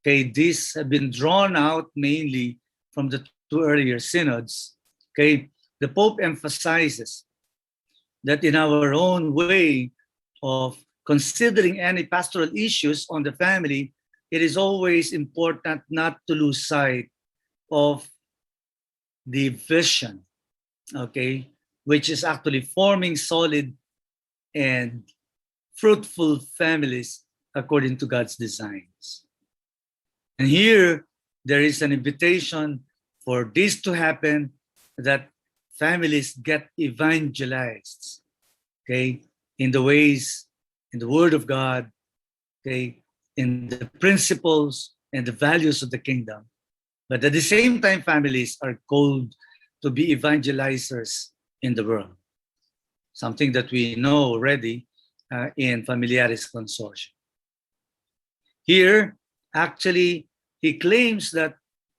Okay, these have been drawn out mainly from the two earlier synods. Okay, the Pope emphasizes that in our own way of considering any pastoral issues on the family, it is always important not to lose sight of the vision, okay, which is actually forming solid and fruitful families according to God's designs. And here, there is an invitation for this to happen, that families get evangelized, okay, in the ways, in the Word of God, okay, in the principles and the values of the kingdom. But at the same time, families are called to be evangelizers in the world, something that we know already in Familiaris Consortium. Here, actually, he claims that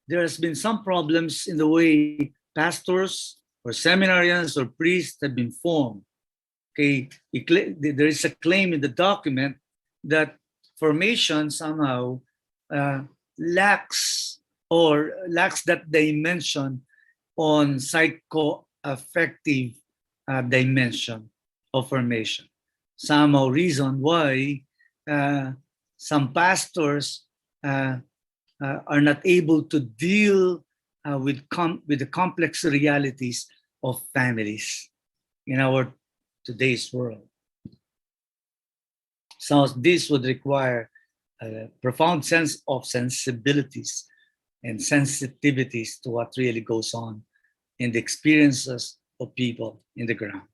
there has been some problems in the way pastors or seminarians or priests have been formed. Okay, there is a claim in the document that formation somehow lacks that dimension on psychoaffective dimension of formation. Somehow reason why some pastors are not able to deal with the complex realities of families in our today's world. So this would require a profound sense of sensibilities and sensitivities to what really goes on in the experiences of people in the ground.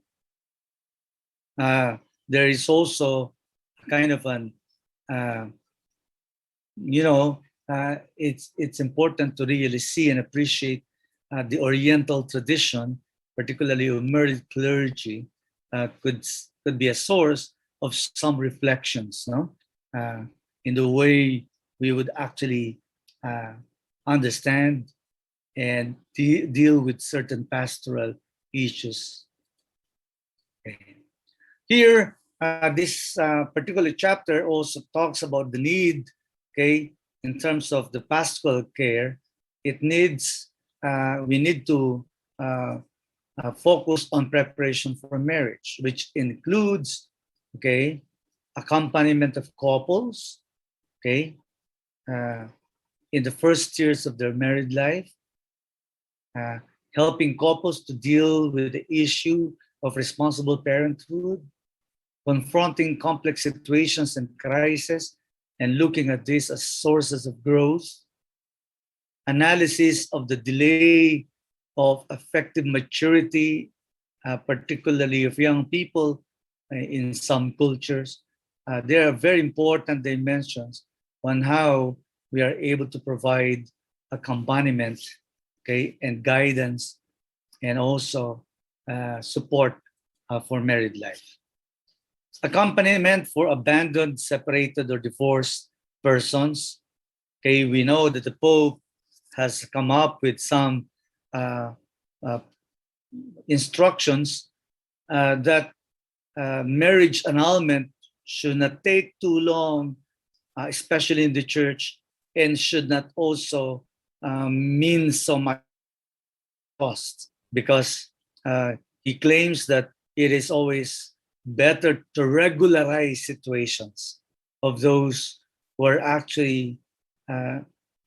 There is also kind of an, it's important to really see and appreciate the Oriental tradition, particularly of married clergy, could be a source of some reflections, no? In the way we would actually understand and deal with certain pastoral issues. Okay. Here, this particular chapter also talks about the need, okay, in terms of the pastoral care. It needs, we need to focus on preparation for marriage, which includes, okay, accompaniment of couples, okay, in the first years of their married life, helping couples to deal with the issue of responsible parenthood, confronting complex situations and crises, and looking at this as sources of growth, analysis of the delay of effective maturity, particularly of young people in some cultures. There are very important dimensions on how we are able to provide accompaniment, okay, and guidance, and also support for married life. Accompaniment for abandoned, separated, or divorced persons. Okay, we know that the Pope has come up with some instructions that marriage annulment should not take too long, especially in the church, and should not also mean so much cost, because he claims that it is always better to regularize situations of those who are actually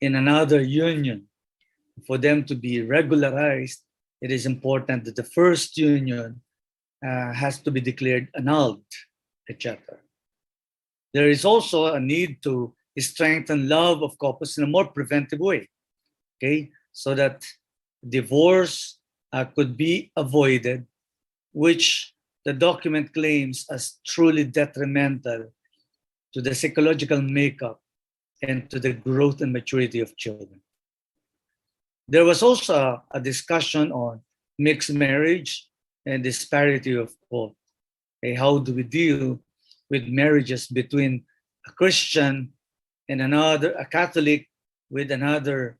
in another union. For them to be regularized, it is important that the first union has to be declared annulled, etc. There is also a need to strengthen love of couples in a more preventive way, okay, so that divorce could be avoided, which the document claims as truly detrimental to the psychological makeup and to the growth and maturity of children. There was also a discussion on mixed marriage and disparity of both. Okay, how do we deal with marriages between a Christian and a Catholic with another,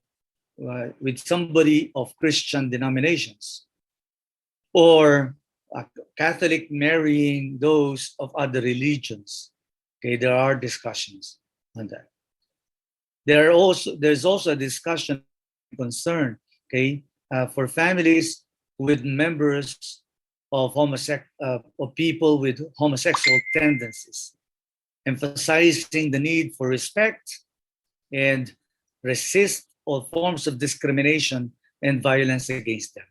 with somebody of Christian denominations, or a Catholic marrying those of other religions? Okay, there are discussions on that. There's also a discussion concern, okay, for families with members of people with homosexual tendencies, emphasizing the need for respect and resist all forms of discrimination and violence against them.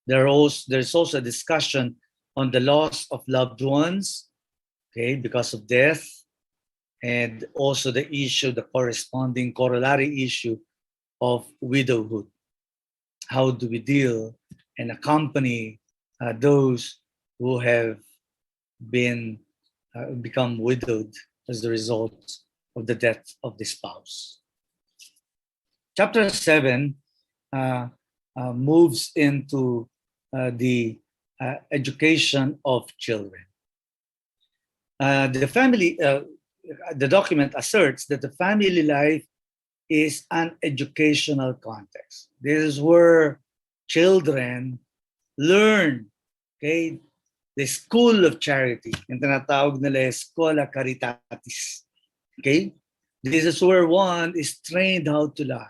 There's also a discussion on the loss of loved ones, okay, because of death, and also the corresponding corollary issue of widowhood. How do we deal and accompany those who have been become widowed as a result of the death of the spouse? Chapter 7 uh, moves into the education of children. The document asserts that the family life is an educational context. This is where children learn, okay, the school of charity, yung tinatawag nila Escola Caritatis. Okay? This is where one is trained how to love.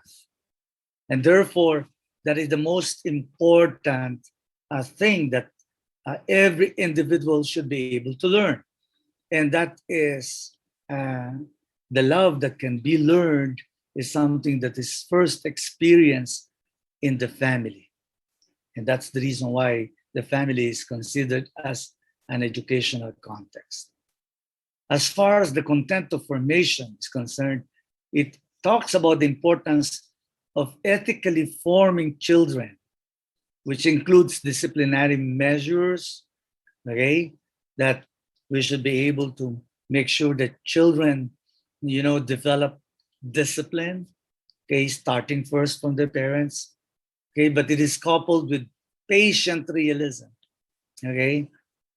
And therefore, that is the most important thing that every individual should be able to learn. And that is the love that can be learned is something that is first experienced in the family. And that's the reason why the family is considered as an educational context. As far as the content of formation is concerned, it talks about the importance of ethically forming children, which includes disciplinary measures, okay, that we should be able to make sure that children, develop discipline, okay, starting first from their parents, okay, but it is coupled with patient realism, okay,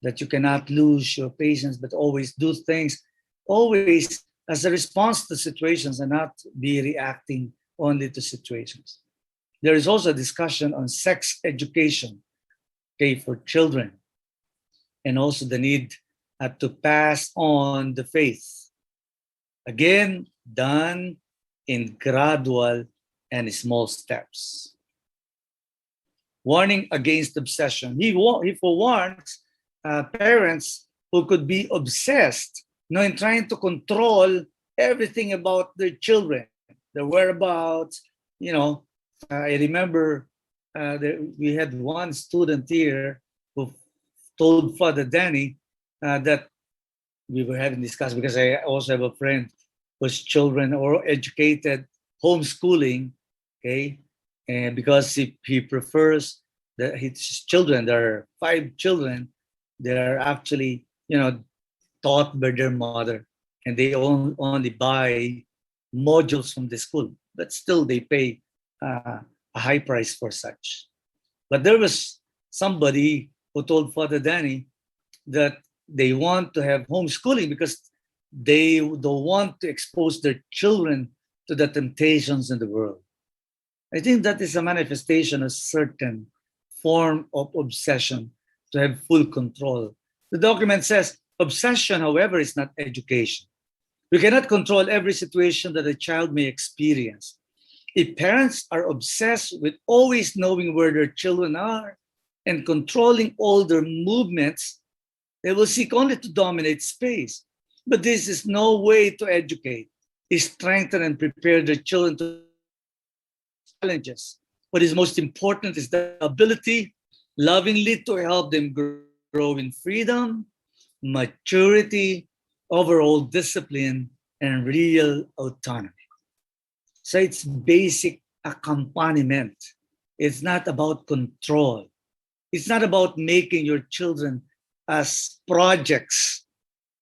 that you cannot lose your patience, but always do things, always as a response to situations and not be reacting only to situations. There is also a discussion on sex education, okay, for children, and also the need to pass on the faith. Again, done in gradual and small steps. Warning against obsession. He forewarns parents who could be obsessed, in trying to control everything about their children, their whereabouts. I remember we had one student here who told Father Danny that we were having discussion, because I also have a friend whose children are educated homeschooling, okay, and because he prefers that his children, there are 5 children, they are actually, taught by their mother, and they only buy modules from the school, but still they pay a high price for such. But there was somebody who told Father Danny that they want to have homeschooling because they don't want to expose their children to the temptations in the world. I think that is a manifestation of certain form of obsession to have full control. The document says obsession, however, is not education. We cannot control every situation that a child may experience. If parents are obsessed with always knowing where their children are and controlling all their movements, they will seek only to dominate space. But this is no way to educate, strengthen, and prepare their children to challenges. What is most important is the ability lovingly to help them grow in freedom, maturity, overall discipline, and real autonomy. So it's basic accompaniment. It's not about control. It's not about making your children as projects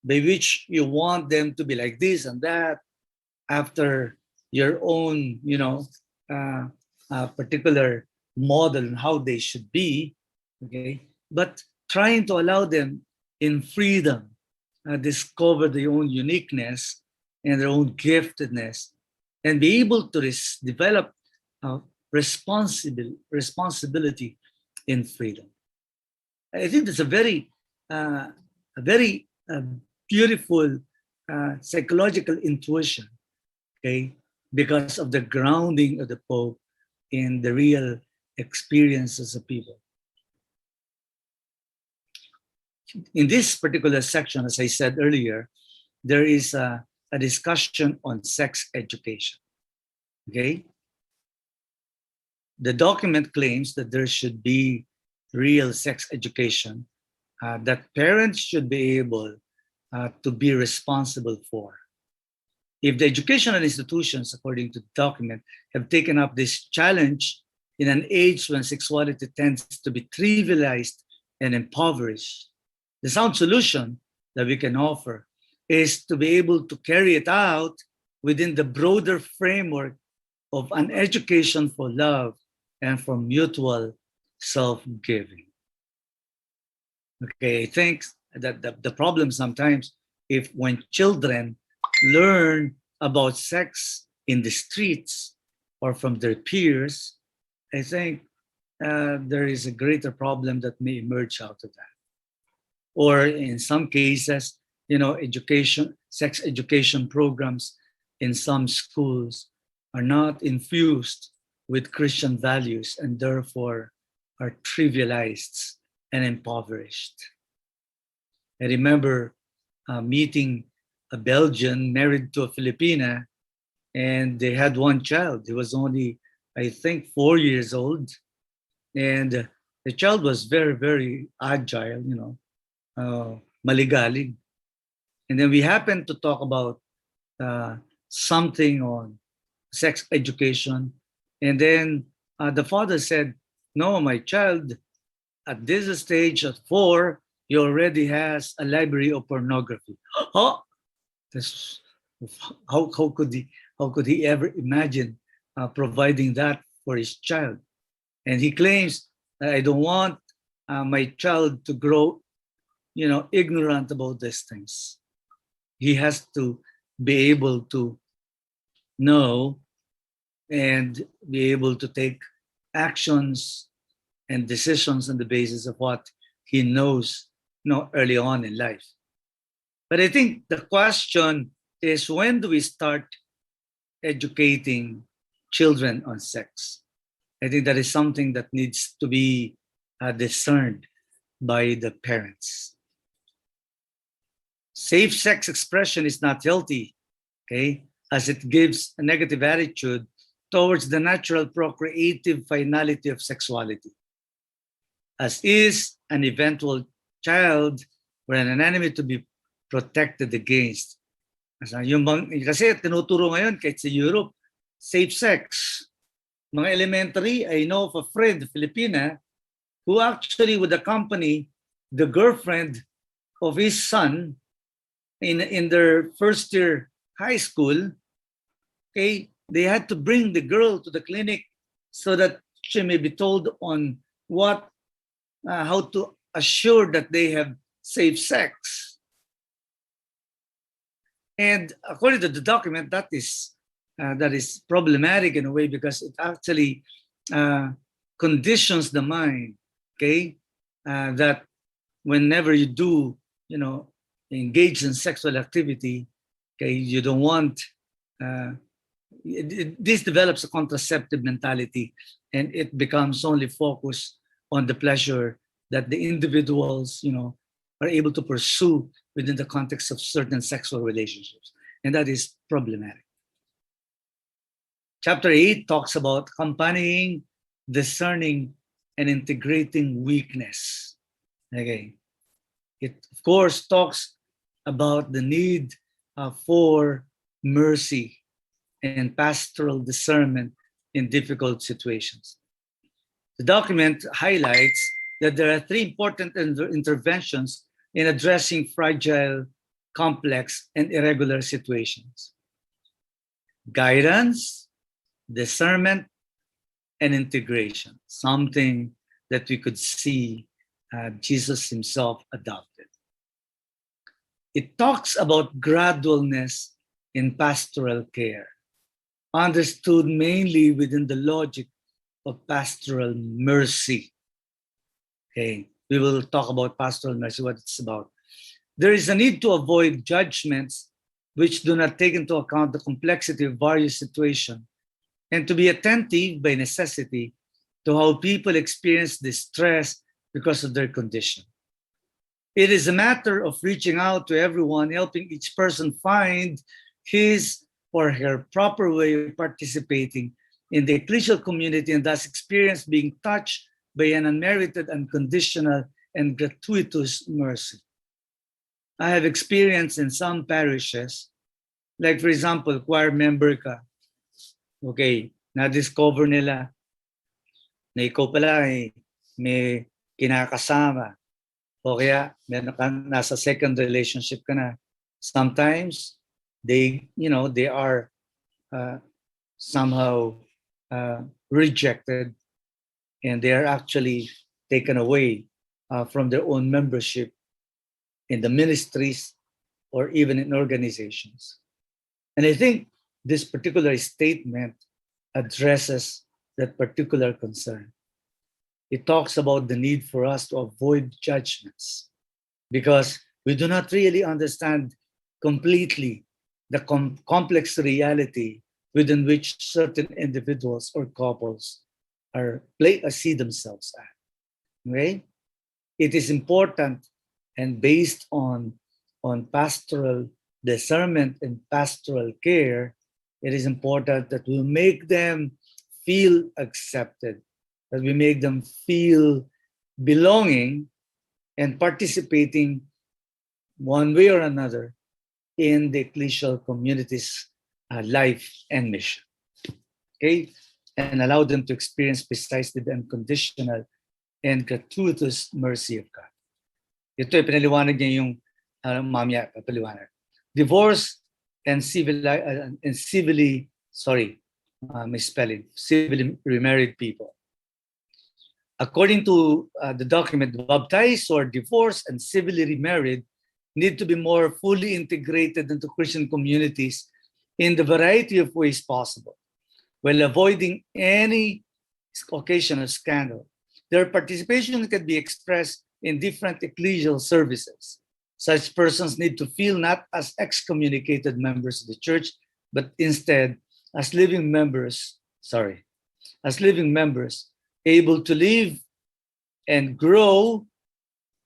by which you want them to be like this and that after your own, particular model and how they should be, okay? But trying to allow them in freedom discover their own uniqueness and their own giftedness, and be able to develop responsibility in freedom. I think that's a very beautiful psychological intuition. okay, because of the grounding of the Pope in the real experiences of people. In this particular section, as I said earlier, there is a discussion on sex education, okay? The document claims that there should be real sex education that parents should be able to be responsible for. If the educational institutions, according to the document, have taken up this challenge in an age when sexuality tends to be trivialized and impoverished, the sound solution that we can offer is to be able to carry it out within the broader framework of an education for love and for mutual self-giving. Okay, I think that the problem sometimes, if when children learn about sex in the streets or from their peers, I think there is a greater problem that may emerge out of that. Or in some cases, sex education programs in some schools are not infused with Christian values and therefore are trivialized and impoverished. I remember meeting a Belgian married to a Filipina, and they had one child. He was only, I think, 4 years old. And the child was very, very agile, maligalig. And then we happened to talk about something on sex education. And then the father said, no, my child, at this stage at 4, he already has a library of pornography. Oh, this, how could he ever imagine providing that for his child? And he claims, I don't want my child to grow, ignorant about these things. He has to be able to know and be able to take actions and decisions on the basis of what he knows, early on in life. But I think the question is, when do we start educating children on sex? I think that is something that needs to be discerned by the parents. Safe sex expression is not healthy, okay, as it gives a negative attitude towards the natural procreative finality of sexuality, as is an eventual child or an enemy to be protected against. Kasi tinuturo ngayon kahit sa Europe, safe sex. Mga elementary, I know of a friend, Filipina, who actually would accompany the girlfriend of his son in their first year high school. Okay, they had to bring the girl to the clinic so that she may be told on how to assure that they have safe sex. And according to the document, that is problematic in a way, because it actually conditions the mind, okay, that whenever you do, engage in sexual activity, okay, you don't want, this develops a contraceptive mentality, and it becomes only focused on the pleasure that the individuals, are able to pursue within the context of certain sexual relationships. And that is problematic. Chapter 8 talks about accompanying, discerning, and integrating weakness. Okay. It, of course, talks about the need for mercy and pastoral discernment in difficult situations. The document highlights that there are 3 important interventions in addressing fragile, complex, and irregular situations: guidance, discernment, and integration, something that we could see Jesus himself adopted. It talks about gradualness in pastoral care, understood mainly within the logic of pastoral mercy. Okay, we will talk about pastoral mercy, what it's about. There is a need to avoid judgments which do not take into account the complexity of various situations, and to be attentive by necessity to how people experience distress because of their condition. It is a matter of reaching out to everyone, helping each person find his or her proper way of participating in the ecclesial community and thus experience being touched by an unmerited, unconditional, and gratuitous mercy. I have experienced in some parishes, like for example, choir member ka, okay, na-discover nila na ikaw pala may kinakasama o kaya nasa second relationship ka na. Sometimes they are somehow rejected, and they are actually taken away from their own membership in the ministries or even in organizations. And I think this particular statement addresses that particular concern. It talks about the need for us to avoid judgments because we do not really understand completely the complex reality within which certain individuals or couples see themselves at. Okay? It is important, and based on pastoral discernment and pastoral care, it is important that we make them feel accepted, that we make them feel belonging and participating one way or another in the ecclesial community's life and mission. Okay? And allow them to experience precisely the unconditional and gratuitous mercy of God. Ito ay pinaliwanag niya yung mamaya, papaliwanag. Divorce and civilly remarried people. According to the document, baptized or divorced and civilly remarried need to be more fully integrated into Christian communities in the variety of ways possible, while avoiding any occasional scandal. Their participation can be expressed in different ecclesial services. Such persons need to feel not as excommunicated members of the church, but instead as living members, able to live and grow,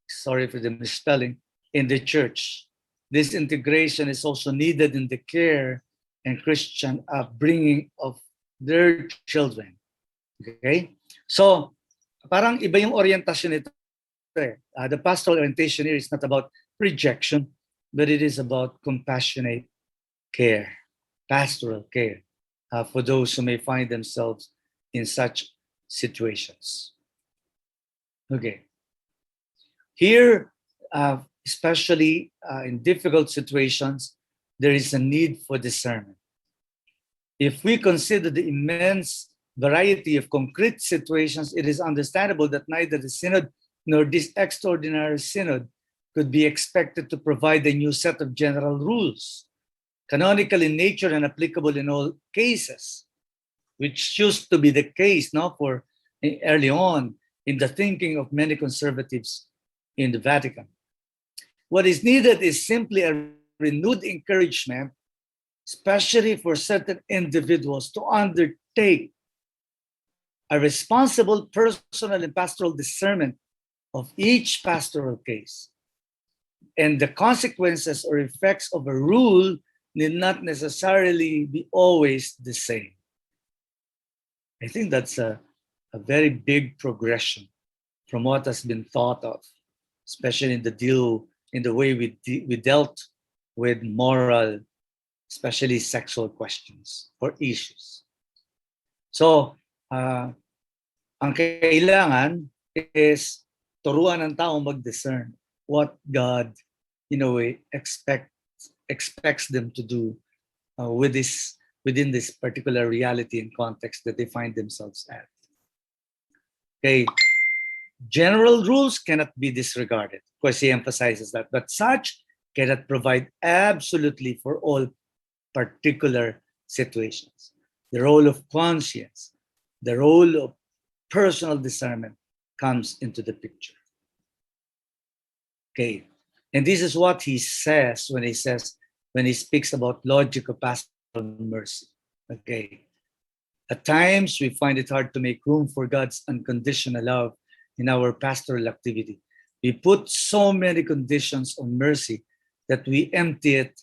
sorry for the misspelling, in the church. This integration is also needed in the care and Christian upbringing of their children. Okay? So, parang iba yung orientasyon nito. The pastoral orientation here is not about rejection, but it is about compassionate care, pastoral care for those who may find themselves in such situations. Okay. Here, especially in difficult situations, there is a need for discernment. If we consider the immense variety of concrete situations, it is understandable that neither the synod nor this extraordinary synod could be expected to provide a new set of general rules, canonical in nature and applicable in all cases, which used to be the case for early on in the thinking of many conservatives in the Vatican. What is needed is simply a renewed encouragement, especially for certain individuals, to undertake a responsible personal and pastoral discernment of each pastoral case. And the consequences or effects of a rule need not necessarily be always the same. I think that's a very big progression from what has been thought of, especially in the way we dealt with moral, especially sexual questions or issues. So, ang kailangan is turuan ng tao mag-discern what God, in a way, expects them to do within this particular reality and context that they find themselves at. Okay, general rules cannot be disregarded. Of course, he emphasizes that, but such cannot provide absolutely for all particular situations. The role of conscience, the role of personal discernment comes into the picture. Okay, and this is what he says when when he speaks about logic of pastoral mercy. Okay. At times, we find it hard to make room for God's unconditional love in our pastoral activity. We put so many conditions on mercy that we empty it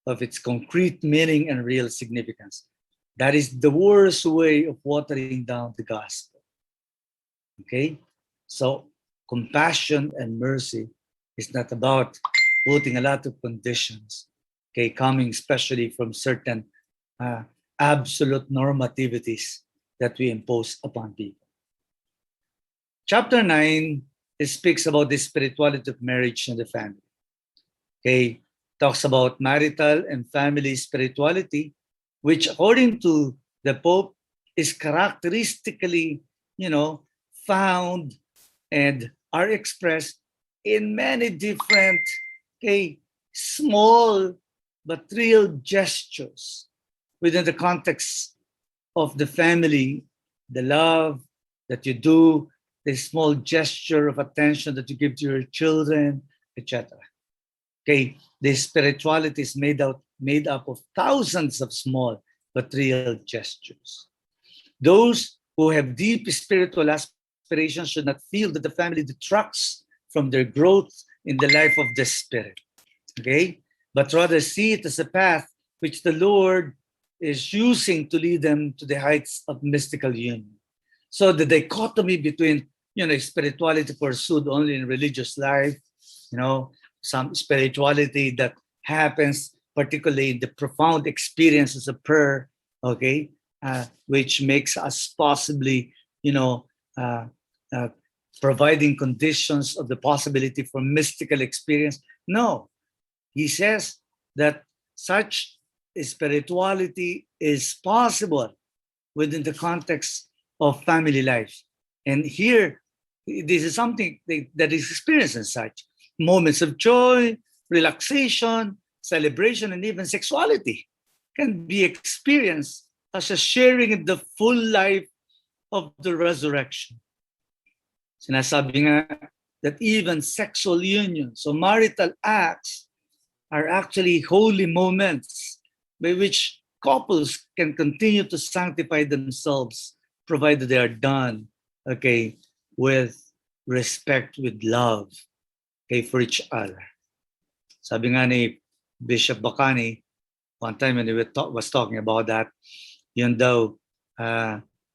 of its concrete meaning and real significance. That is the worst way of watering down the gospel. Okay? So, compassion and mercy is not about putting a lot of conditions, okay, coming especially from certain absolute normativities that we impose upon people. Chapter 9 speaks about the spirituality of marriage and the family. Okay, talks about marital and family spirituality, which according to the Pope is characteristically, found and are expressed in many different, okay, small but real gestures within the context of the family, the love that you do, the small gesture of attention that you give to your children, etc. Okay, the spirituality is made up of thousands of small but real gestures. Those who have deep spiritual aspirations should not feel that the family detracts from their growth in the life of the spirit. Okay, but rather see it as a path which the Lord is using to lead them to the heights of mystical union. So the dichotomy between, spirituality pursued only in religious life, some spirituality that happens particularly in the profound experiences of prayer, okay, which makes us possibly, providing conditions of the possibility for mystical experience. No, he says that such spirituality is possible within the context of family life. And here, this is something that is experienced in such moments of joy, relaxation, celebration, and even sexuality can be experienced as a sharing in the full life of the resurrection. Sinasabi nga that even sexual unions, so marital acts, are actually holy moments by which couples can continue to sanctify themselves, provided they are done, okay, with respect, with love, okay, for each other. Sabi nga ni Bishop Bacani, one time when he was talking about that, yun daw,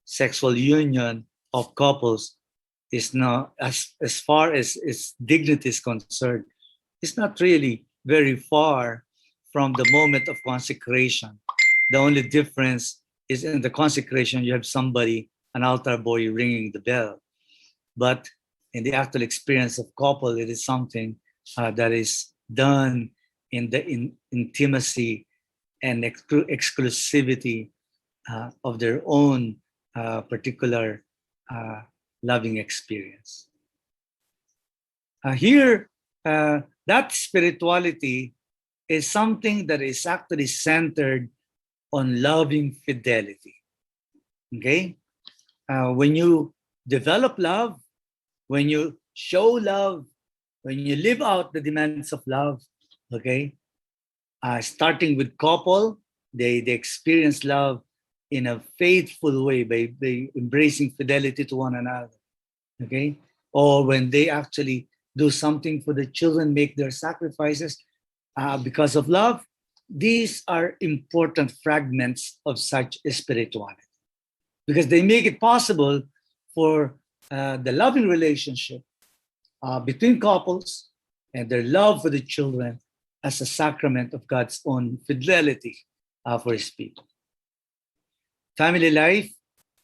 sexual union of couples is not, as far as its dignity is concerned, it's not really very far from the moment of consecration. The only difference is in the consecration, you have somebody, an altar boy, ringing the bell. But in the actual experience of couple, it is something that is done in the intimacy and exclusivity of their own particular loving experience. Here, that spirituality is something that is actually centered on loving fidelity. Okay? When you develop love, when you show love, when you live out the demands of love, okay? Starting with couple, they experience love in a faithful way by embracing fidelity to one another, okay? Or when they actually do something for the children, make their sacrifices because of love, these are important fragments of such spirituality because they make it possible for the loving relationship between couples and their love for the children as a sacrament of God's own fidelity for his people. Family life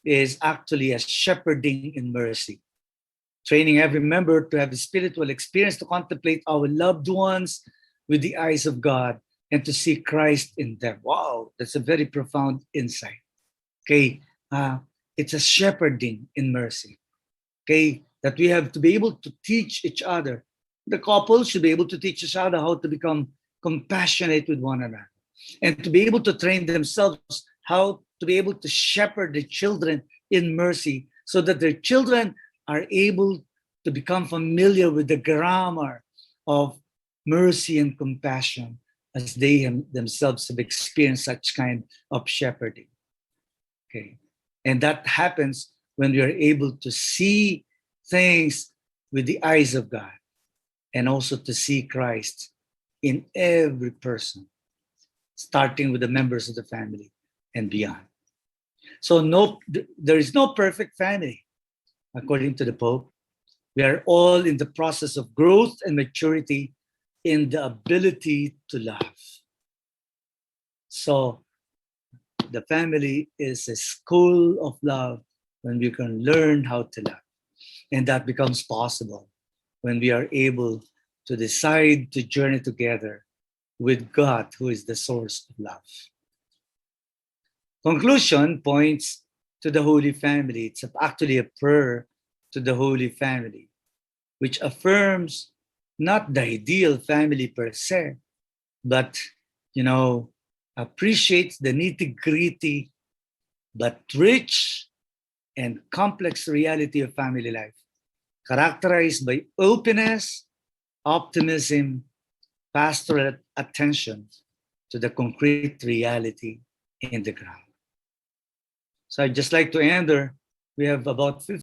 is actually a shepherding in mercy, training every member to have a spiritual experience to contemplate our loved ones with the eyes of God and to see Christ in them. Wow, that's a very profound insight. Okay, it's a shepherding in mercy. Okay, that we have to be able to teach each other. The couple should be able to teach each other how to become compassionate with one another and to be able to train themselves how to be able to shepherd the children in mercy so that their children are able to become familiar with the grammar of mercy and compassion as they themselves have experienced such kind of shepherding. Okay. And that happens when we are able to see things with the eyes of God and also to see Christ in every person, starting with the members of the family and beyond. So there is no perfect family, according to the Pope. We are all in the process of growth and maturity in the ability to love. So the family is a school of love when we can learn how to love. And that becomes possible when we are able to decide to journey together with God, who is the source of love. Conclusion points to the Holy Family. It's actually a prayer to the Holy Family, which affirms not the ideal family per se, but, appreciates the nitty-gritty but rich and complex reality of family life, characterized by openness, optimism, pastoral attention to the concrete reality in the ground. So I'd just like to end there. We have about